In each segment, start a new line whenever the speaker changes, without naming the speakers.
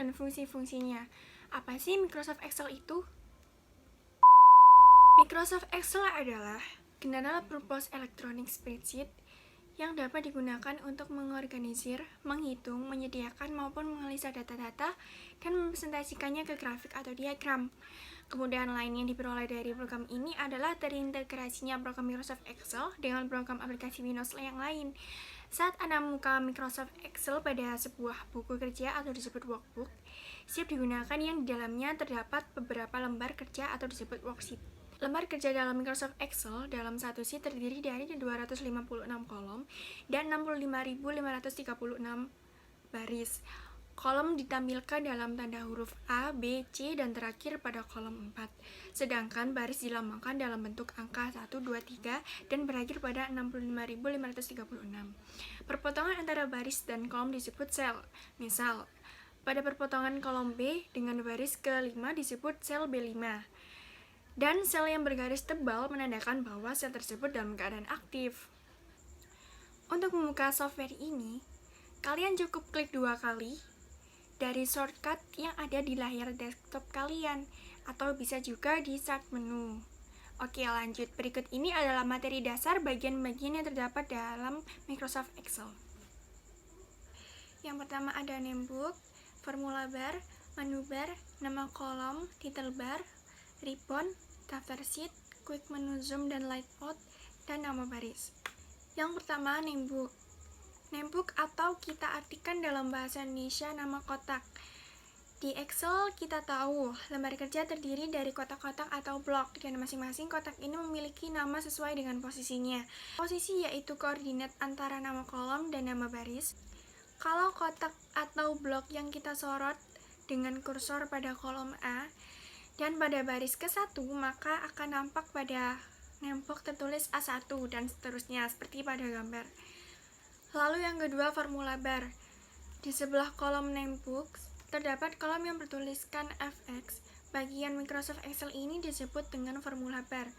dan fungsi-fungsinya. Apa sih Microsoft Excel itu? Microsoft Excel adalah general purpose electronic spreadsheet yang dapat digunakan untuk mengorganisir, menghitung, menyediakan maupun menganalisa data-data dan mempresentasikannya ke grafik atau diagram. Kemudahan lain yang diperoleh dari program ini adalah terintegrasinya program Microsoft Excel dengan program aplikasi Windows yang lain. Saat Anda membuka Microsoft Excel pada sebuah buku kerja atau disebut workbook, siap digunakan yang di dalamnya terdapat beberapa lembar kerja atau disebut worksheet. Lembar kerja dalam Microsoft Excel dalam satu sheet terdiri dari 256 kolom dan 65.536 baris. Kolom ditampilkan dalam tanda huruf A, B, C, dan terakhir pada kolom 4. Sedangkan baris dilambangkan dalam bentuk angka 1, 2, 3, dan berakhir pada 65.536. Perpotongan antara baris dan kolom disebut sel. Misal, pada perpotongan kolom B dengan baris ke-5 disebut sel B5. Dan sel yang bergaris tebal menandakan bahwa sel tersebut dalam keadaan aktif. Untuk membuka software ini, kalian cukup klik 2 kali dari shortcut yang ada di layar desktop kalian, atau bisa juga di start menu. Oke, lanjut. Berikut ini adalah materi dasar bagian-bagian yang terdapat dalam Microsoft Excel. Yang pertama ada namebook, formula bar, menu bar, nama kolom, title bar, ribbon, daftar sheet, quick menu zoom dan layout, dan nama baris. Yang pertama namebook. Namebook atau kita artikan dalam bahasa Indonesia nama kotak. Di Excel kita tahu lembar kerja terdiri dari kotak-kotak atau blok dan masing-masing kotak ini memiliki nama sesuai dengan posisinya. Posisi yaitu koordinat antara nama kolom dan nama baris. Kalau kotak atau blok yang kita sorot dengan kursor pada kolom A dan pada baris ke-1, maka akan nampak pada namebook tertulis A1 dan seterusnya seperti pada gambar. Lalu yang kedua, formula bar. Di sebelah kolom namebook terdapat kolom yang bertuliskan FX. Bagian Microsoft Excel ini disebut dengan formula bar.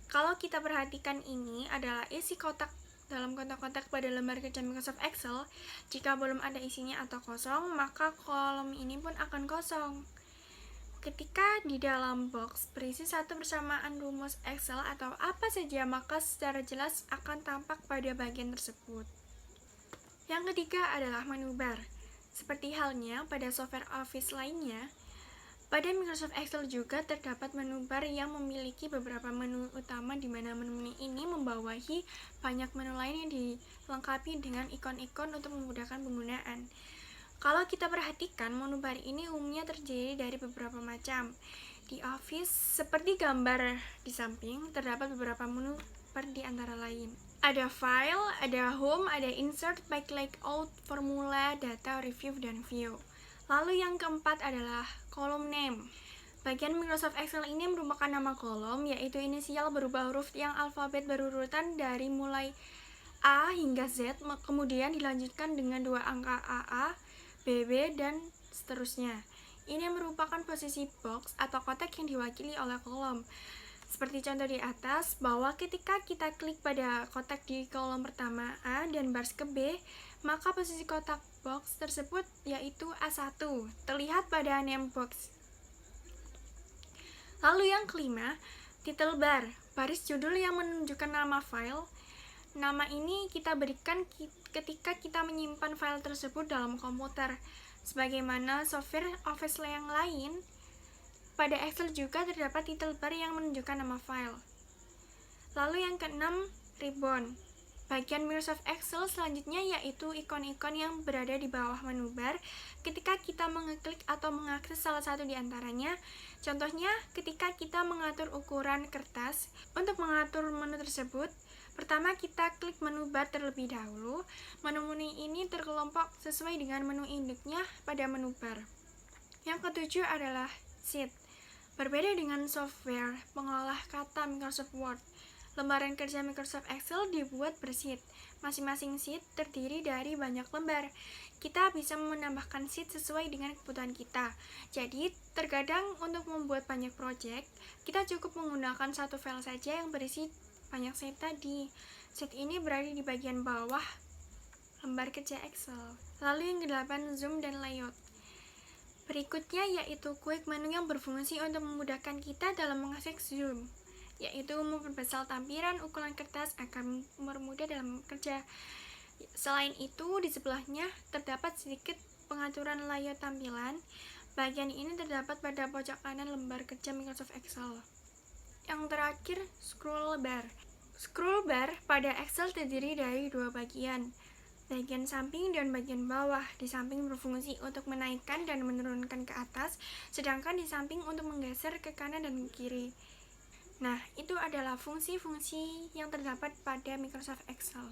Kalau kita perhatikan, ini adalah isi kotak dalam kotak-kotak pada lembar kerja Microsoft Excel. Jika belum ada isinya atau kosong, maka kolom ini pun akan kosong. Ketika di dalam box berisi satu persamaan rumus Excel atau apa saja, maka secara jelas akan tampak pada bagian tersebut. Yang ketiga adalah menu bar. Seperti halnya pada software Office lainnya, pada Microsoft Excel juga terdapat menu bar yang memiliki beberapa menu utama, di mana menu ini membawahi banyak menu lain yang dilengkapi dengan ikon-ikon untuk memudahkan penggunaan. Kalau kita perhatikan, menu bar ini umumnya terdiri dari beberapa macam. Di Office, seperti gambar di samping, terdapat beberapa menu bar di antara lain. Ada file, ada home, ada insert, back layout, formula, data, review, dan view. Lalu yang keempat adalah kolom name. Bagian Microsoft Excel ini merupakan nama kolom, yaitu inisial berupa huruf yang alfabet berurutan dari mulai A hingga Z, kemudian dilanjutkan dengan 2 angka AA, BB, dan seterusnya. Ini merupakan posisi box atau kotak yang diwakili oleh kolom. Seperti contoh di atas, bahwa ketika kita klik pada kotak di kolom pertama A dan baris ke B, maka posisi kotak box tersebut yaitu A1, terlihat pada name box. Lalu yang kelima, title bar, baris judul yang menunjukkan nama file. Nama ini kita berikan ketika kita menyimpan file tersebut dalam komputer. Sebagaimana software Office yang lain, pada Excel juga terdapat title bar yang menunjukkan nama file. Lalu yang keenam, ribbon. Bagian Microsoft Excel selanjutnya yaitu ikon-ikon yang berada di bawah menu bar ketika kita mengeklik atau mengakses salah satu di antaranya. Contohnya, ketika kita mengatur ukuran kertas. Untuk mengatur menu tersebut, pertama kita klik menu bar terlebih dahulu. Menu-menu ini terkelompok sesuai dengan menu induknya pada menu bar. Yang ketujuh adalah sheet. Berbeda dengan software pengolah kata Microsoft Word, lembaran kerja Microsoft Excel dibuat bersheet. Masing-masing sheet terdiri dari banyak lembar. Kita bisa menambahkan sheet sesuai dengan kebutuhan kita. Jadi, terkadang untuk membuat banyak project, kita cukup menggunakan satu file saja yang berisi banyak sheet tadi. Sheet ini berada di bagian bawah lembar kerja Excel. Lalu yang ke-8, zoom dan layout. Berikutnya yaitu quick menu yang berfungsi untuk memudahkan kita dalam mengakses Zoom, yaitu memperbesar tampilan ukuran kertas agar mempermudah dalam bekerja. Selain itu, di sebelahnya terdapat sedikit pengaturan layout tampilan. Bagian ini terdapat pada pojok kanan lembar kerja Microsoft Excel. Yang terakhir, scroll bar. Scroll bar pada Excel terdiri dari dua bagian, bagian samping dan bagian bawah. Di samping berfungsi untuk menaikkan dan menurunkan ke atas, sedangkan di samping untuk menggeser ke kanan dan ke kiri. Nah, itu adalah fungsi-fungsi yang terdapat pada Microsoft Excel.